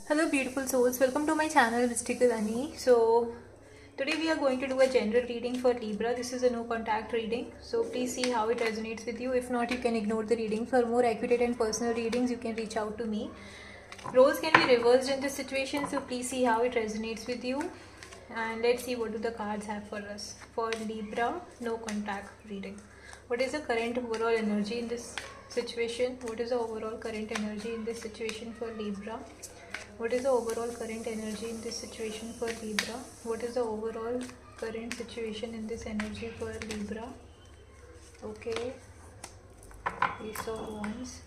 Hello beautiful souls, welcome to my channel Mystical Ani. So today we are going to do a general reading for Libra. This is a no contact reading, so please see how it resonates with you. If not, you can ignore the reading. For more accurate and personal readings, you can reach out to me. Roles can be reversed in this situation, so please see how it resonates with you. And let's see what do the cards have for us. For Libra, no contact reading. What is the current overall energy in this situation? What is the overall current energy in this situation for Libra? What is the overall current energy in this situation for Libra? What is the overall current situation in this energy for Libra? Okay, Ace of Wands.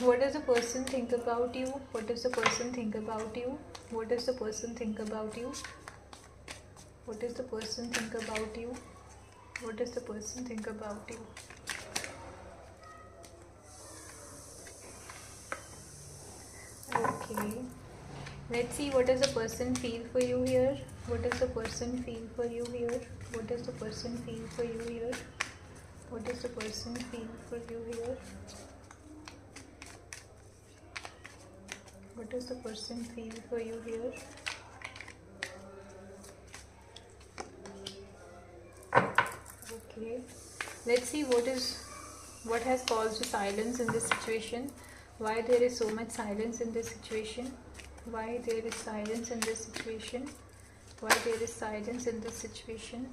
What does the person think about you? What does the person think about you? What does the person think about you? What does the person think about you? What does the person think about you? Okay. Let's see what does the person feel for you here. What does the person feel for you here? What does the person feel for you here? What does the person feel for you here? What does the person feel for you here? Okay. Let's see what has caused silence in this situation. Why there is so much silence in this situation? Why there is silence in this situation? Why there is silence in this situation?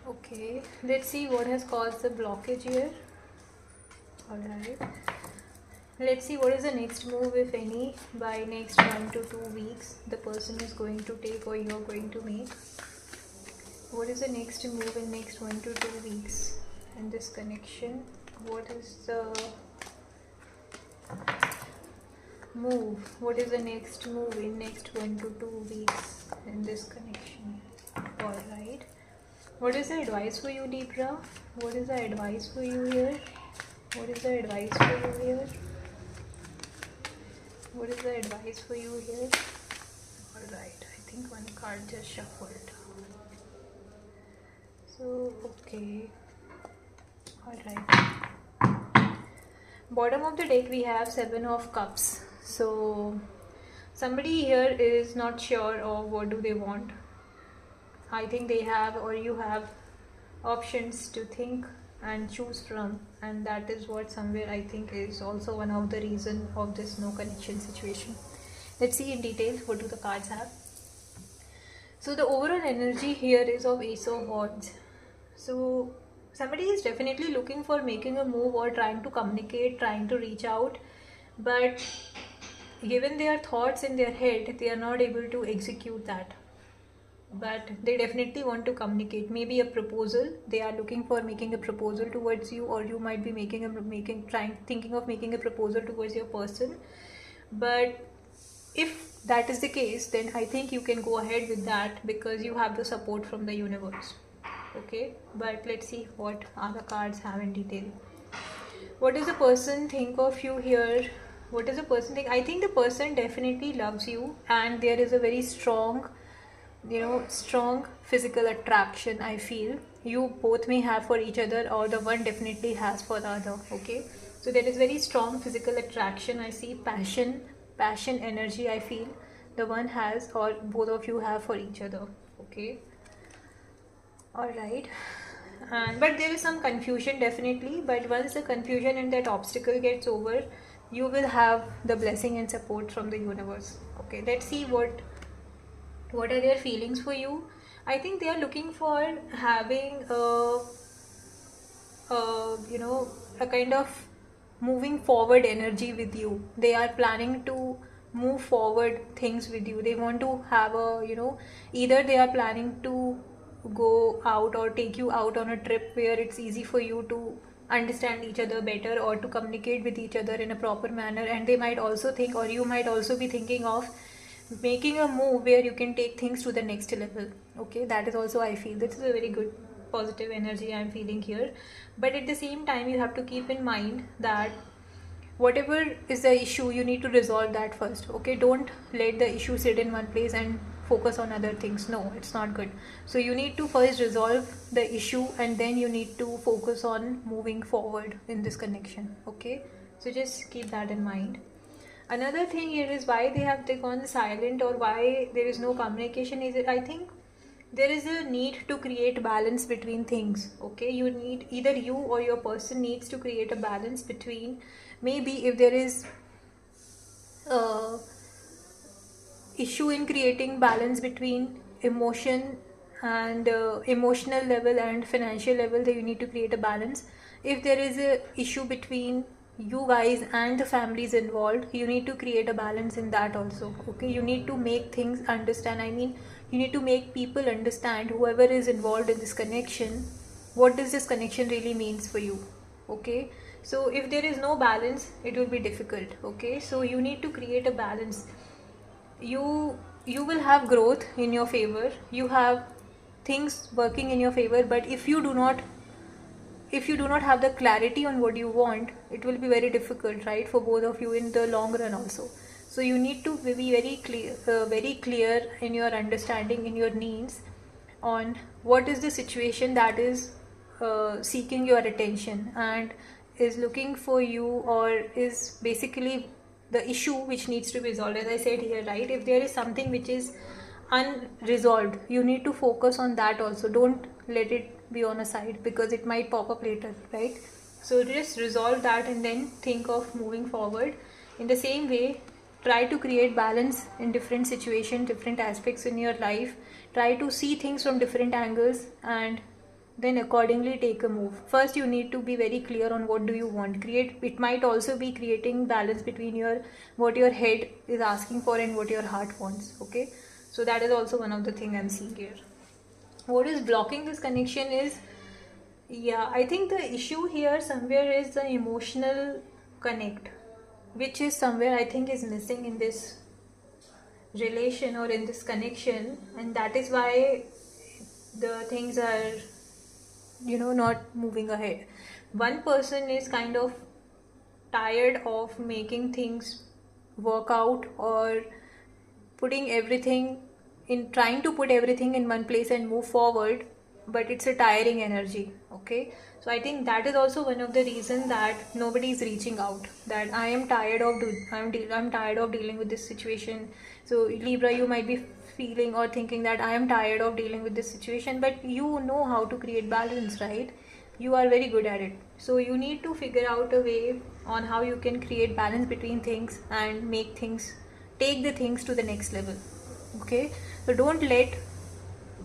Okay, let's see what has caused the blockage here. Alright, let's see what is the next move, if any, by next 1 to 2 weeks the person is going to take or you're going to make. What is the next move in next 1 to 2 weeks in this connection? What is the move? What is the next move in next 1 to 2 weeks in this connection? Alright. What is the advice for you, Libra? What is the advice for you here? What is the advice for you here? What is the advice for you here? Alright, I think one card just shuffled. So, okay. Alright. Bottom of the deck we have 7 of Cups. So somebody here is not sure of what do they want. I think they have or you have options to think and choose from, and that is what somewhere I think is also one of the reason of this no connection situation. Let's see in detail what do the cards have. So the overall energy here is of Ace of Wands. So somebody is definitely looking for making a move or trying to communicate, trying to reach out, but given their thoughts in their head, they are not able to execute that. But they definitely want to communicate. Maybe a proposal. They are looking for making a proposal towards you, or you might be thinking of making a proposal towards your person. But if that is the case, then I think you can go ahead with that because you have the support from the universe. Okay, but let's see what other cards have in detail. What does the person think of you here? What does the person think? I think the person definitely loves you, and there is a very strong physical attraction. I feel you both may have for each other, or the one definitely has for the other. Okay, so there is very strong physical attraction. I see passion energy. I feel the one has or both of you have for each other. Okay, all right. And but there is some confusion definitely, but once the confusion and that obstacle gets over, you will have the blessing and support from the universe. Okay, let's see what are their feelings for you. I think they are looking for having a kind of moving forward energy with you. They are planning to move forward things with you. They want to have either they are planning to go out or take you out on a trip where it's easy for you to understand each other better or to communicate with each other in a proper manner. And they might also think, or you might also be thinking of making a move where you can take things to the next level. Okay, that is also, I feel this is a very good positive energy I'm feeling here. But at the same time, you have to keep in mind that whatever is the issue, you need to resolve that first. Okay, don't let the issue sit in one place and focus on other things. No, it's not good. So you need to first resolve the issue, and then you need to focus on moving forward in this connection. Okay, so just keep that in mind. Another thing here is why they have gone silent or why there is no communication is it, I think there is a need to create balance between things. Okay, you need, either you or your person needs to create a balance between, maybe if there is uh, issue in creating balance between emotion and emotional level and financial level, that you need to create a balance. If there is a issue between you guys and the families involved, you need to create a balance in that also. Okay, you need to make things understand, I mean you need to make people understand, whoever is involved in this connection, what does this connection really means for you. Okay, so if there is no balance, it will be difficult. Okay, so you need to create a balance. You will have growth in your favor, you have things working in your favor, but if you do not have the clarity on what you want, it will be very difficult, right, for both of you in the long run also. So you need to be very clear in your understanding, in your needs, on what is the situation that is seeking your attention and is looking for you, or is basically the issue which needs to be resolved. As I said here, right, if there is something which is unresolved, you need to focus on that also. Don't let it be on a side, because it might pop up later, right? So just resolve that and then think of moving forward. In the same way, try to create balance in different situations, different aspects in your life. Try to see things from different angles and then accordingly take a move. First you need to be very clear on what do you want. Create, it might also be creating balance between your, what your head is asking for and what your heart wants. Okay, so that is also one of the thing I'm seeing here. What is blocking this connection is, yeah, I think the issue here somewhere is the emotional connect, which is somewhere I think is missing in this relation or in this connection, and that is why the things are not moving ahead. One person is kind of tired of making things work out, or putting everything in, trying to put everything in one place and move forward, but it's a tiring energy. Okay, so I think that is also one of the reason that nobody is reaching out, that I am tired of I'm tired of dealing with this situation. So Libra, you might be feeling or thinking that I am tired of dealing with this situation, but you know how to create balance, right? You are very good at it. So you need to figure out a way on how you can create balance between things and make things, take the things to the next level. Okay, so don't let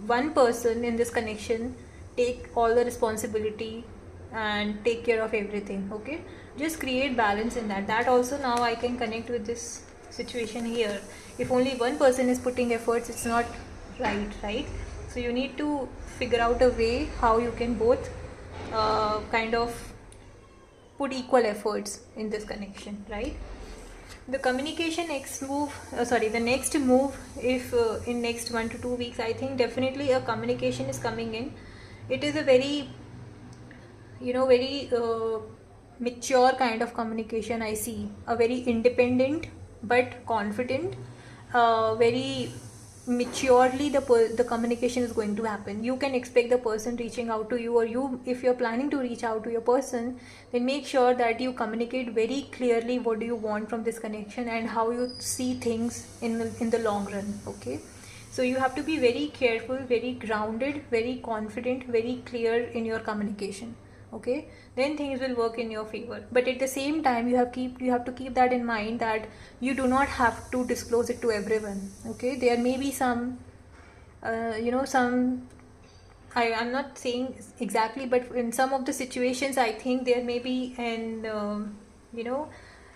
one person in this connection take all the responsibility and take care of everything. Okay, just create balance in that also. Now I can connect with this situation here. If only one person is putting efforts, it's not right? So you need to figure out a way how you can both kind of put equal efforts in this connection, right? The communication next move, the next move, if in next 1 to 2 weeks, I think definitely a communication is coming in. It is a very very mature kind of communication. I see a very independent but confident, very maturely the communication is going to happen. You can expect the person reaching out to you, or you, if you're planning to reach out to your person, then make sure that you communicate very clearly what do you want from this connection and how you see things in the long run. Okay, so you have to be very careful, very grounded, very confident, very clear in your communication. Okay, then things will work in your favor. But at the same time, you have to keep that in mind, that you do not have to disclose it to everyone. Okay, there may be some some, I'm not saying exactly, but in some of the situations I think there may be an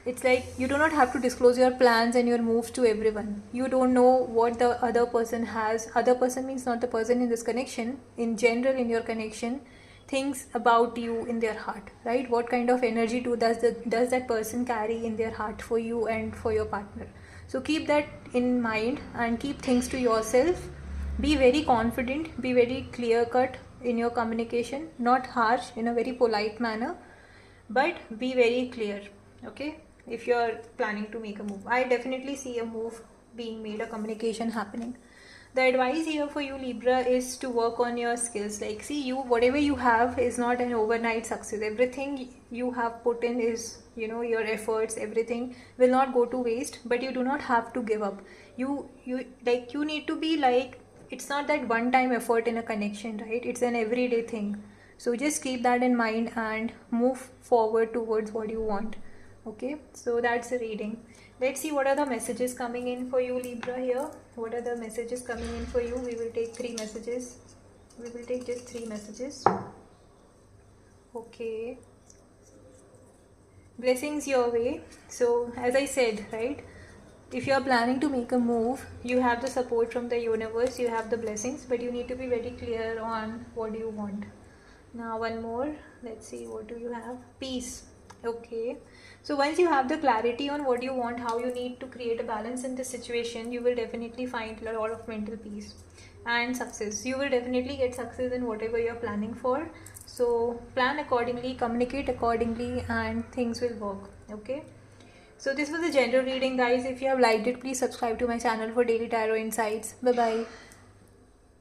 it's like you do not have to disclose your plans and your moves to everyone. You don't know what the other person has. Other person means not the person in this connection, in general in your connection, thinks about you in their heart, right? What kind of energy does that person carry in their heart for you and for your partner? So keep that in mind and keep things to yourself. Be very confident, be very clear cut in your communication, not harsh, in a very polite manner, but be very clear. Okay, if you're planning to make a move, I definitely see a move being made, a communication happening. The advice here for you, Libra, is to work on your skills. Like, see, you, whatever you have is not an overnight success. Everything you have put in is, you know, your efforts, everything will not go to waste, but you do not have to give up. You like, you need to be like, it's not that one time effort in a connection, right? It's an everyday thing. So just keep that in mind and move forward towards what you want. Okay, so that's the reading. Let's see what are the messages coming in for you, Libra, here. What are the messages coming in for you? We will take 3 messages. We will take just 3 messages. Okay. Blessings your way. So as I said, right, if you are planning to make a move, you have the support from the universe, you have the blessings, but you need to be very clear on what do you want. Now one more. Let's see, what do you have? Peace. Okay, so once you have the clarity on what you want, how you need to create a balance in this situation, you will definitely find a lot of mental peace and success. You will definitely get success in whatever you're planning for. So plan accordingly, communicate accordingly, and things will work. Okay, so this was a general reading, guys. If you have liked it, please subscribe to my channel for daily tarot insights. Bye bye.